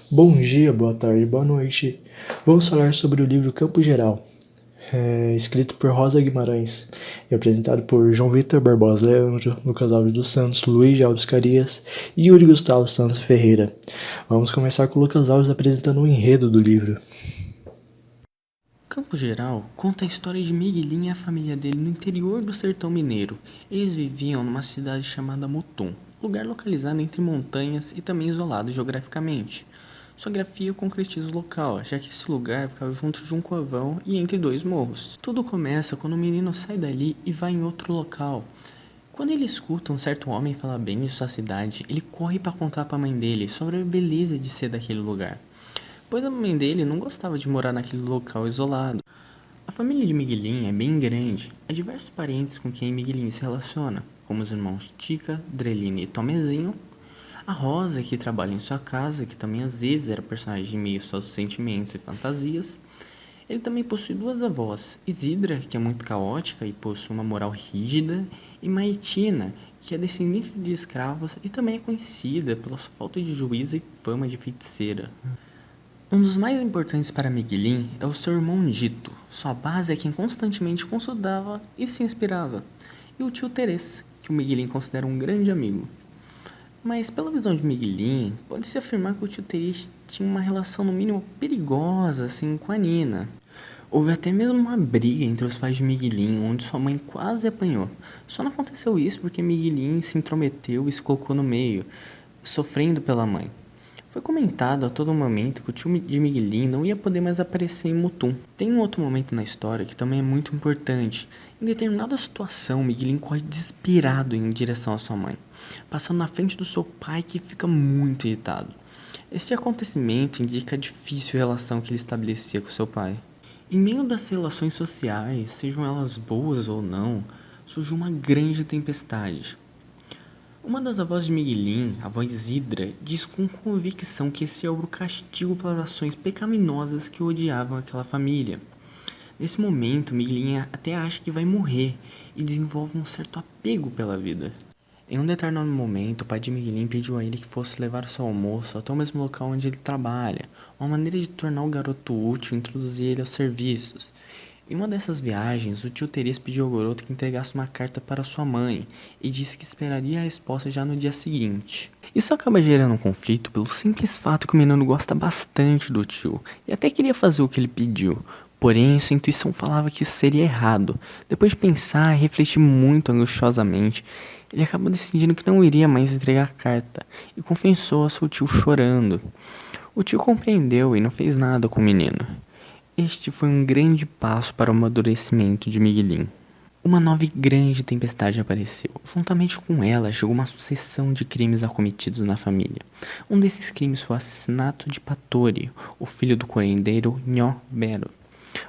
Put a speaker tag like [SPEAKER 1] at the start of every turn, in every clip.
[SPEAKER 1] Bom dia, boa tarde, boa noite. Vamos falar sobre o livro Campo Geral, escrito por Rosa Guimarães e apresentado por João Vitor Barbosa Leandro, Lucas Alves dos Santos, Luiz de Alves Carias e Yuri Gustavo Santos Ferreira. Vamos começar com o Lucas Alves apresentando o enredo do livro.
[SPEAKER 2] Campo Geral conta a história de Miguelinho e a família dele no interior do sertão mineiro. Eles viviam numa cidade chamada Mutum, lugar localizado entre montanhas e também isolado geograficamente. Sua grafia concretiza o local, já que esse lugar ficava junto de um covão e entre dois morros. Tudo começa quando o menino sai dali e vai em outro local. Quando ele escuta um certo homem falar bem de sua cidade, ele corre para contar para a mãe dele sobre a beleza de ser daquele lugar, pois a mãe dele não gostava de morar naquele local isolado. A família de Miguelinho é bem grande, há diversos parentes com quem Miguelinho se relaciona, como os irmãos Tica, Dreline e Tomezinho, a Rosa, que trabalha em sua casa, que também às vezes era personagem de meio aos sentimentos e fantasias. Ele também possui duas avós, Isidra, que é muito caótica e possui uma moral rígida, e Maitina, que é descendente de escravos e também é conhecida pela sua falta de juízo e fama de feiticeira. Um dos mais importantes para Miguelin é o seu irmão Dito. Sua base é quem constantemente consultava e se inspirava, e o tio Terês, que o Miguelin considera um grande amigo. Mas pela visão de Miguelin, pode-se afirmar que o tio Terês tinha uma relação no mínimo perigosa assim com a Nina. Houve até mesmo uma briga entre os pais de Miguelin, onde sua mãe quase apanhou. Só não aconteceu isso porque Miguelin se intrometeu e se colocou no meio, sofrendo pela mãe. Foi comentado a todo momento que o tio de Miguelin não ia poder mais aparecer em Mutum. Tem um outro momento na história que também é muito importante. Em determinada situação, Miguelin corre desesperado em direção à sua mãe, passando na frente do seu pai, que fica muito irritado. Este acontecimento indica a difícil relação que ele estabelecia com seu pai. Em meio das relações sociais, sejam elas boas ou não, surgiu uma grande tempestade. Uma das avós de Miguelin, a avó Isidra, diz com convicção que esse é o castigo pelas ações pecaminosas que odiavam aquela família. Nesse momento, Miguelin até acha que vai morrer e desenvolve um certo apego pela vida. Em um determinado momento, o pai de Miguelin pediu a ele que fosse levar o seu almoço até o mesmo local onde ele trabalha, uma maneira de tornar o garoto útil e introduzir ele aos serviços. Em uma dessas viagens, o tio Terês pediu ao garoto que entregasse uma carta para sua mãe e disse que esperaria a resposta já no dia seguinte. Isso acaba gerando um conflito pelo simples fato que o menino gosta bastante do tio e até queria fazer o que ele pediu, porém sua intuição falava que isso seria errado. Depois de pensar e refletir muito angustiosamente, ele acabou decidindo que não iria mais entregar a carta e confessou a seu tio chorando. O tio compreendeu e não fez nada com o menino. Este foi um grande passo para o amadurecimento de Miguelin. Uma nova e grande tempestade apareceu. Juntamente com ela, chegou uma sucessão de crimes acometidos na família. Um desses crimes foi o assassinato de Patori, o filho do curandeiro Nhó Bero.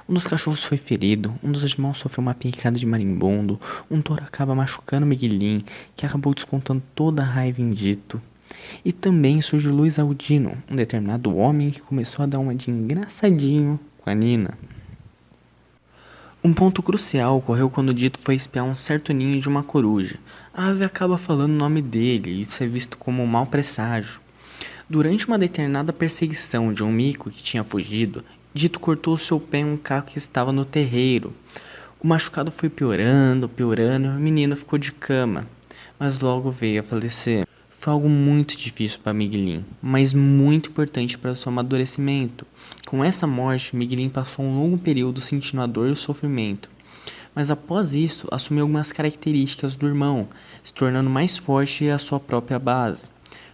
[SPEAKER 2] Um dos cachorros foi ferido, um dos irmãos sofreu uma picada de marimbondo, um touro acaba machucando Miguelin, que acabou descontando toda a raiva em Dito. E também surge Luiz Aldino, um determinado homem que começou a dar uma de engraçadinho com a Nina. Um ponto crucial ocorreu quando Dito foi espiar um certo ninho de uma coruja. A ave acaba falando o nome dele e isso é visto como um mau presságio. Durante uma determinada perseguição de um mico que tinha fugido, Dito cortou seu pé em um caco que estava no terreiro. O machucado foi piorando e o menino ficou de cama, mas logo veio a falecer. Foi algo muito difícil para Miguelin, mas muito importante para seu amadurecimento. Com essa morte, Miguelin passou um longo período sentindo a dor e o sofrimento, mas após isso assumiu algumas características do irmão, se tornando mais forte e a sua própria base.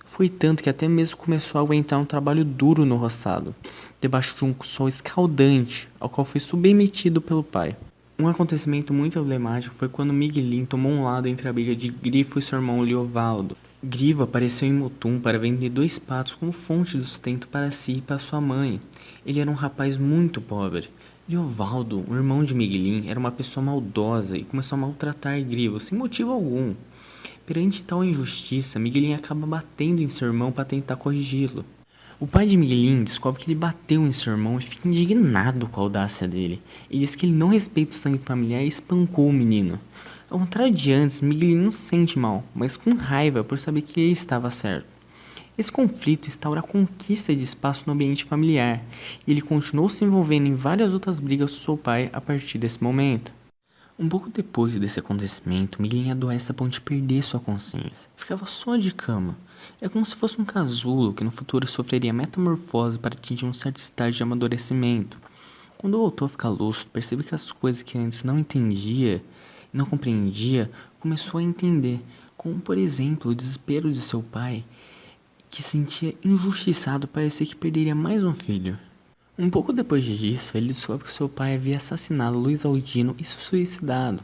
[SPEAKER 2] Foi tanto que até mesmo começou a aguentar um trabalho duro no roçado, debaixo de um sol escaldante, ao qual foi submetido pelo pai. Um acontecimento muito emblemático foi quando Miguelin tomou um lado entre a briga de Grifo e seu irmão Liovaldo. Grifo apareceu em Mutum para vender 2 patos como fonte de sustento para si e para sua mãe. Ele era um rapaz muito pobre. Liovaldo, o irmão de Miguelin, era uma pessoa maldosa e começou a maltratar Grifo sem motivo algum. Perante tal injustiça, Miguelin acaba batendo em seu irmão para tentar corrigi-lo. O pai de Miguelin descobre que ele bateu em seu irmão e fica indignado com a audácia dele. E diz que ele não respeita o sangue familiar e espancou o menino. Ao contrário de antes, Miguelin não se sente mal, mas com raiva por saber que ele estava certo. Esse conflito instaura a conquista de espaço no ambiente familiar, e ele continuou se envolvendo em várias outras brigas com seu pai a partir desse momento. Um pouco depois desse acontecimento, Miguelinho adoece a ponto de perder sua consciência. Ficava só de cama. É como se fosse um casulo que no futuro sofreria metamorfose para atingir um certo estágio de amadurecimento. Quando o autor fica lúcido, percebe que as coisas que antes não entendia e não compreendia, começou a entender, como por exemplo o desespero de seu pai, que se sentia injustiçado, parecia que perderia mais um filho. Um pouco depois disso, ele descobre que seu pai havia assassinado Luiz Aldino e se suicidado,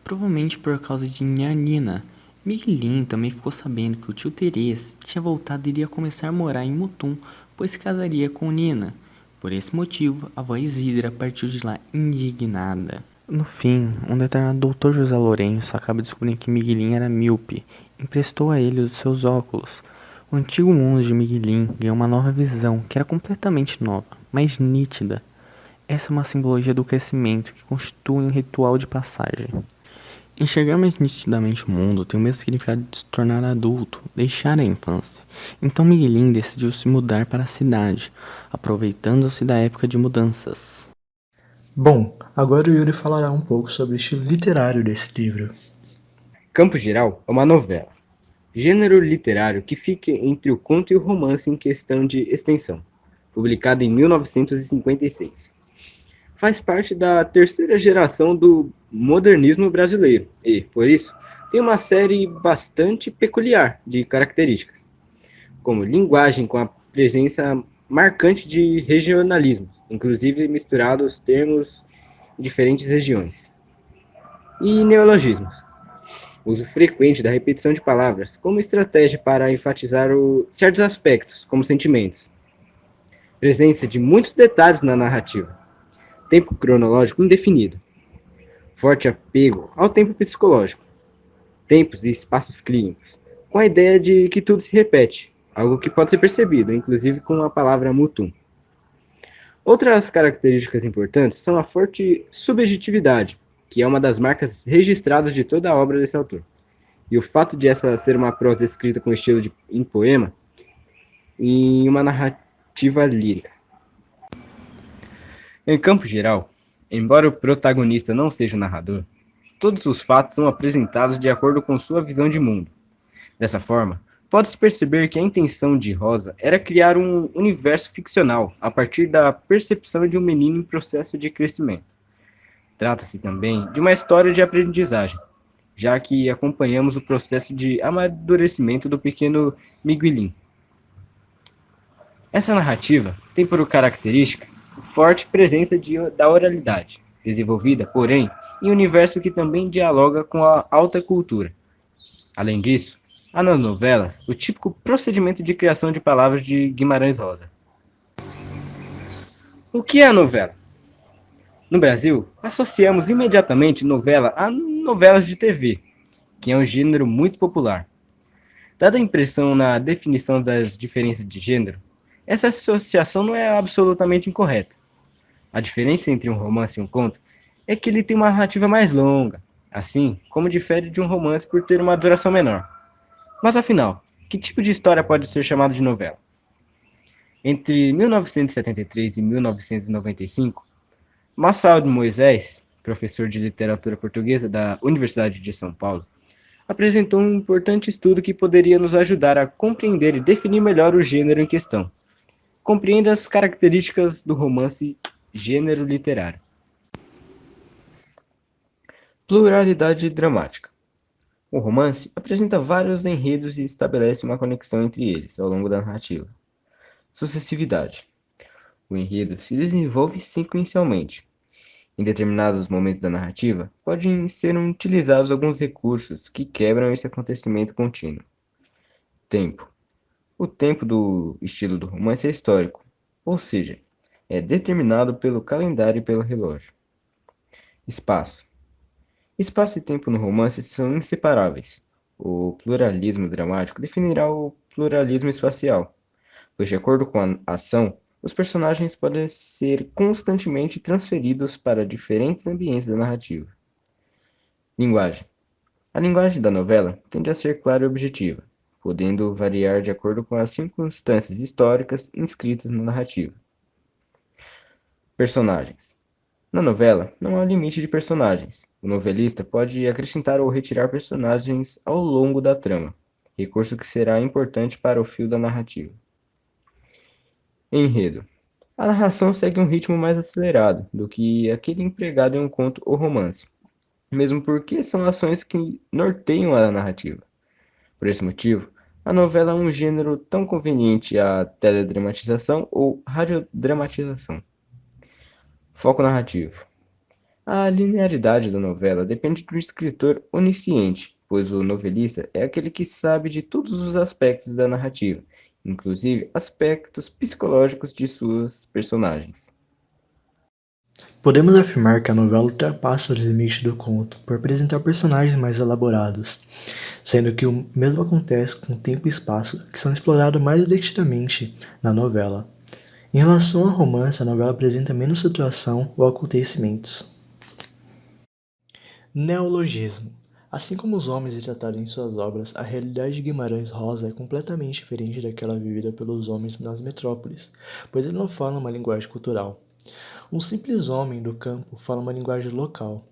[SPEAKER 2] provavelmente por causa de Nhanina. Miguelin também ficou sabendo que o tio Terês tinha voltado e iria começar a morar em Mutum, pois se casaria com Nina. Por esse motivo, a avó Isidra partiu de lá indignada. No fim, um determinado doutor José Lourenço acaba descobrindo que Miguelin era míope e emprestou a ele os seus óculos. O antigo mundo de Miguelin ganhou uma nova visão, que era completamente nova, mais nítida. Essa é uma simbologia do crescimento que constitui um ritual de passagem. Enxergar mais nitidamente o mundo tem o mesmo significado de se tornar adulto, deixar a infância. Então Miguelin decidiu se mudar para a cidade, aproveitando-se da época de mudanças.
[SPEAKER 1] Bom, agora o Yuri falará um pouco sobre o estilo literário desse livro.
[SPEAKER 3] Campo Geral é uma novela, gênero literário que fica entre o conto e o romance em questão de extensão, publicado em 1956. Faz parte da terceira geração do modernismo brasileiro e, por isso, tem uma série bastante peculiar de características, como linguagem com a presença marcante de regionalismo, inclusive misturados termos de diferentes regiões, e neologismos, uso frequente da repetição de palavras como estratégia para enfatizar certos aspectos, como sentimentos, presença de muitos detalhes na narrativa, tempo cronológico indefinido, forte apego ao tempo psicológico, tempos e espaços clínicos, com a ideia de que tudo se repete, algo que pode ser percebido, inclusive com a palavra mutum. Outras características importantes são a forte subjetividade, que é uma das marcas registradas de toda a obra desse autor, e o fato de essa ser uma prosa escrita com estilo em poema e uma narrativa lírica. Em campo geral, embora o protagonista não seja o narrador, todos os fatos são apresentados de acordo com sua visão de mundo. Dessa forma, pode-se perceber que a intenção de Rosa era criar um universo ficcional a partir da percepção de um menino em processo de crescimento. Trata-se também de uma história de aprendizagem, já que acompanhamos o processo de amadurecimento do pequeno Miguelin. Essa narrativa tem por característica forte presença da oralidade, desenvolvida, porém, em um universo que também dialoga com a alta cultura. Além disso, há nas novelas o típico procedimento de criação de palavras de Guimarães Rosa. O que é a novela? No Brasil, associamos imediatamente novela a novelas de TV, que é um gênero muito popular. Dada a impressão na definição das diferenças de gênero, essa associação não é absolutamente incorreta. A diferença entre um romance e um conto é que ele tem uma narrativa mais longa, assim como difere de um romance por ter uma duração menor. Mas afinal, que tipo de história pode ser chamada de novela? Entre 1973 e 1995, Marçal de Moisés, professor de literatura portuguesa da Universidade de São Paulo, apresentou um importante estudo que poderia nos ajudar a compreender e definir melhor o gênero em questão. Compreenda as características do romance gênero literário. Pluralidade dramática. O romance apresenta vários enredos e estabelece uma conexão entre eles ao longo da narrativa. Sucessividade. O enredo se desenvolve sequencialmente. Em determinados momentos da narrativa, podem ser utilizados alguns recursos que quebram esse acontecimento contínuo. Tempo. O tempo do estilo do romance é histórico, ou seja, é determinado pelo calendário e pelo relógio. Espaço. Espaço e tempo no romance são inseparáveis. O pluralismo dramático definirá o pluralismo espacial, pois, de acordo com a ação, os personagens podem ser constantemente transferidos para diferentes ambientes da narrativa. Linguagem. A linguagem da novela tende a ser clara e objetiva, podendo variar de acordo com as circunstâncias históricas inscritas na narrativa. Personagens. Na novela, não há limite de personagens. O novelista pode acrescentar ou retirar personagens ao longo da trama, recurso que será importante para o fio da narrativa. Enredo. A narração segue um ritmo mais acelerado do que aquele empregado em um conto ou romance, mesmo porque são ações que norteiam a narrativa. Por esse motivo, a novela é um gênero tão conveniente à teledramatização ou radiodramatização. Foco narrativo. A linearidade da novela depende do escritor onisciente, pois o novelista é aquele que sabe de todos os aspectos da narrativa, inclusive aspectos psicológicos de suas personagens.
[SPEAKER 1] Podemos afirmar que a novela ultrapassa os limites do conto por apresentar personagens mais elaborados, sendo que o mesmo acontece com o tempo e espaço, que são explorados mais detidamente na novela. Em relação ao romance, a novela apresenta menos situação ou acontecimentos. Neologismo. Assim como os homens retratados em suas obras, a realidade de Guimarães Rosa é completamente diferente daquela vivida pelos homens nas metrópoles, pois ele não fala uma linguagem cultural. Um simples homem do campo fala uma linguagem local.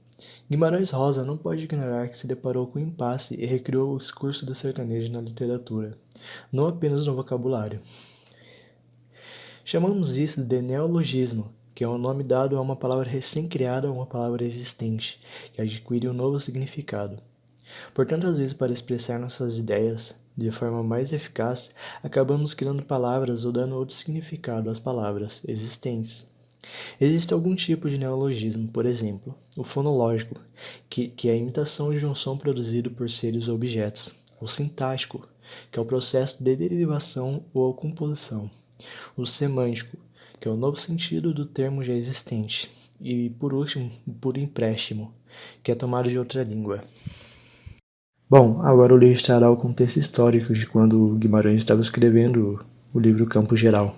[SPEAKER 1] Guimarães Rosa não pode ignorar que se deparou com um impasse e recriou o discurso do sertanejo na literatura, não apenas no vocabulário. Chamamos isso de neologismo, que é o nome dado a uma palavra recém-criada ou uma palavra existente, que adquire um novo significado. Portanto, às vezes, para expressar nossas ideias de forma mais eficaz, acabamos criando palavras ou dando outro significado às palavras existentes. Existe algum tipo de neologismo, por exemplo, o fonológico, que é a imitação de um som produzido por seres ou objetos, o sintático, que é o processo de derivação ou composição, o semântico, que é o novo sentido do termo já existente, e, por último, por empréstimo, que é tomado de outra língua. Bom, agora eu lhe trará o contexto histórico de quando Guimarães estava escrevendo o livro Campo Geral.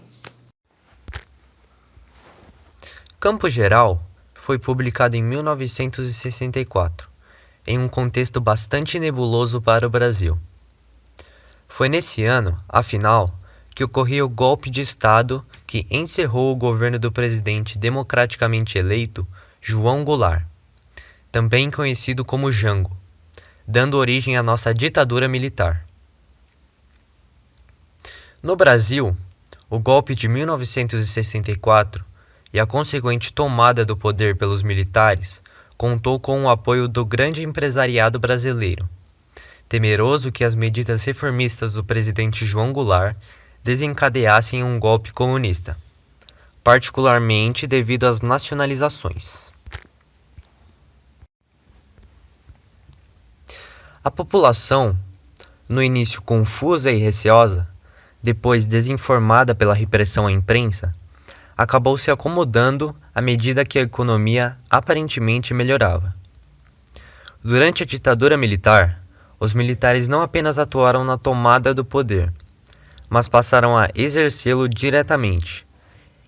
[SPEAKER 4] Campo Geral foi publicado em 1964, em um contexto bastante nebuloso para o Brasil. Foi nesse ano, afinal, que ocorria o golpe de Estado que encerrou o governo do presidente democraticamente eleito João Goulart, também conhecido como Jango, dando origem à nossa ditadura militar. No Brasil, o golpe de 1964 e a consequente tomada do poder pelos militares contou com o apoio do grande empresariado brasileiro, temeroso que as medidas reformistas do presidente João Goulart desencadeassem um golpe comunista, particularmente devido às nacionalizações. A população, no início confusa e receosa, depois desinformada pela repressão à imprensa, acabou se acomodando à medida que a economia aparentemente melhorava. Durante a ditadura militar, os militares não apenas atuaram na tomada do poder, mas passaram a exercê-lo diretamente,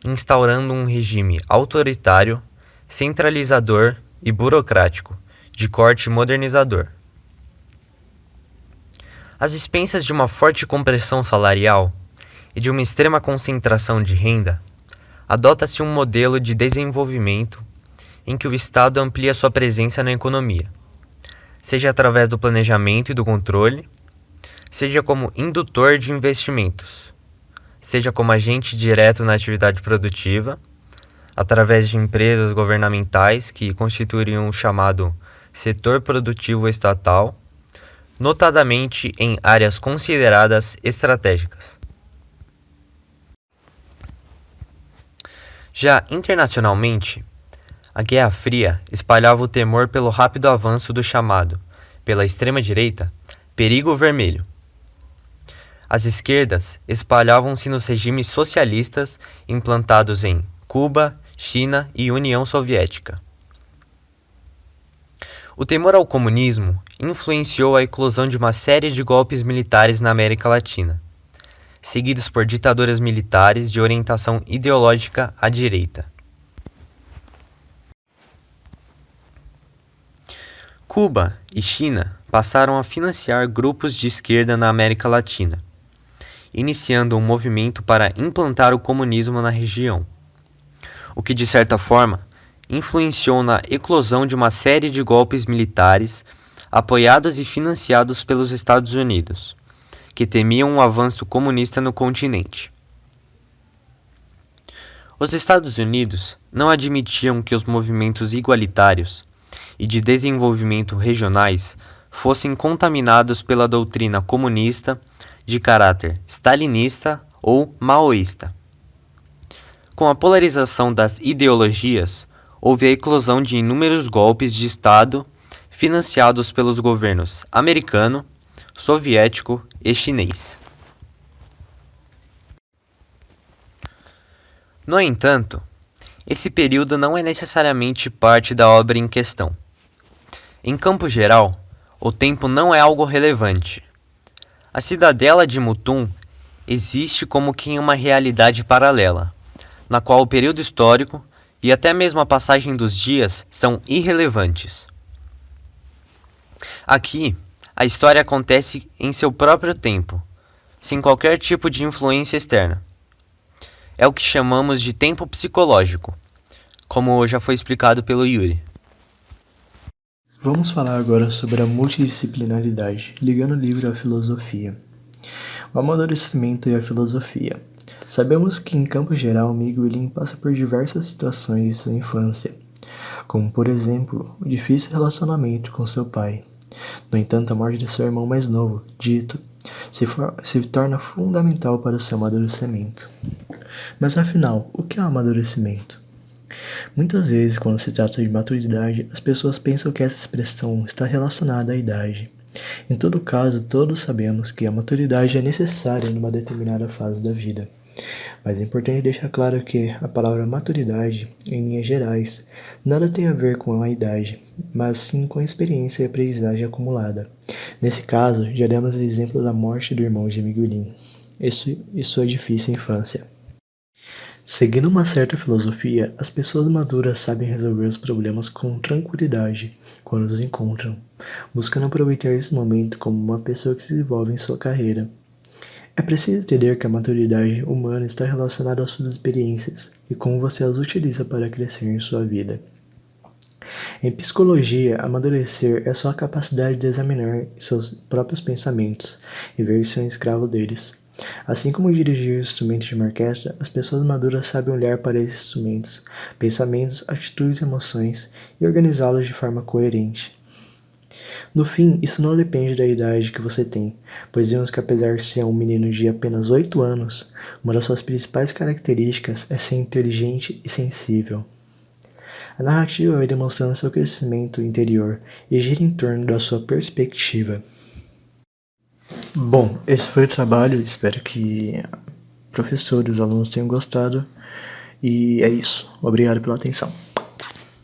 [SPEAKER 4] instaurando um regime autoritário, centralizador e burocrático, de corte modernizador. Às expensas de uma forte compressão salarial e de uma extrema concentração de renda, adota-se um modelo de desenvolvimento em que o Estado amplia sua presença na economia, seja através do planejamento e do controle, seja como indutor de investimentos, seja como agente direto na atividade produtiva, através de empresas governamentais que constituiriam o chamado setor produtivo estatal, notadamente em áreas consideradas estratégicas. Já internacionalmente, a Guerra Fria espalhava o temor pelo rápido avanço do chamado, pela extrema-direita, perigo vermelho. As esquerdas espalhavam-se nos regimes socialistas implantados em Cuba, China e União Soviética. O temor ao comunismo influenciou a eclosão de uma série de golpes militares na América Latina, seguidos por ditaduras militares de orientação ideológica à direita. Cuba e China passaram a financiar grupos de esquerda na América Latina, iniciando um movimento para implantar o comunismo na região, o que de certa forma influenciou na eclosão de uma série de golpes militares apoiados e financiados pelos Estados Unidos, que temiam um avanço comunista no continente. Os Estados Unidos não admitiam que os movimentos igualitários e de desenvolvimento regionais fossem contaminados pela doutrina comunista de caráter stalinista ou maoísta. Com a polarização das ideologias, houve a eclosão de inúmeros golpes de Estado financiados pelos governos americano, soviético e chinês. No entanto, esse período não é necessariamente parte da obra em questão. Em campo geral, o tempo não é algo relevante. A cidadela de Mutum existe como que em uma realidade paralela, na qual o período histórico e até mesmo a passagem dos dias são irrelevantes. Aqui, a história acontece em seu próprio tempo, sem qualquer tipo de influência externa. É o que chamamos de tempo psicológico, como já foi explicado pelo Yuri.
[SPEAKER 1] Vamos falar agora sobre a multidisciplinaridade, ligando o livro à filosofia. O amadurecimento e a filosofia. Sabemos que, em campo geral, Miguelin passa por diversas situações em sua infância, como, por exemplo, o difícil relacionamento com seu pai. No entanto, a morte de seu irmão mais novo, Dito, se torna fundamental para o seu amadurecimento. Mas afinal, o que é o amadurecimento? Muitas vezes, quando se trata de maturidade, as pessoas pensam que essa expressão está relacionada à idade. Em todo caso, todos sabemos que a maturidade é necessária numa determinada fase da vida. Mas é importante deixar claro que a palavra maturidade, em linhas gerais, nada tem a ver com a idade, mas sim com a experiência e aprendizagem acumulada. Nesse caso, já demos o exemplo da morte do irmão de Miguelin e sua difícil infância. Seguindo uma certa filosofia, as pessoas maduras sabem resolver os problemas com tranquilidade quando os encontram, buscando aproveitar esse momento como uma pessoa que se desenvolve em sua carreira. É preciso entender que a maturidade humana está relacionada às suas experiências e como você as utiliza para crescer em sua vida. Em psicologia, amadurecer é só a capacidade de examinar seus próprios pensamentos e ver-se um escravo deles. Assim como dirigir instrumentos de uma orquestra, as pessoas maduras sabem olhar para esses instrumentos, pensamentos, atitudes e emoções e organizá-los de forma coerente. No fim, isso não depende da idade que você tem, pois vemos que apesar de ser um menino de apenas 8 anos, uma das suas principais características é ser inteligente e sensível. A narrativa vai demonstrando seu crescimento interior e gira em torno da sua perspectiva. Bom, esse foi o trabalho, espero que professores e os alunos tenham gostado, e é isso. Obrigado pela atenção.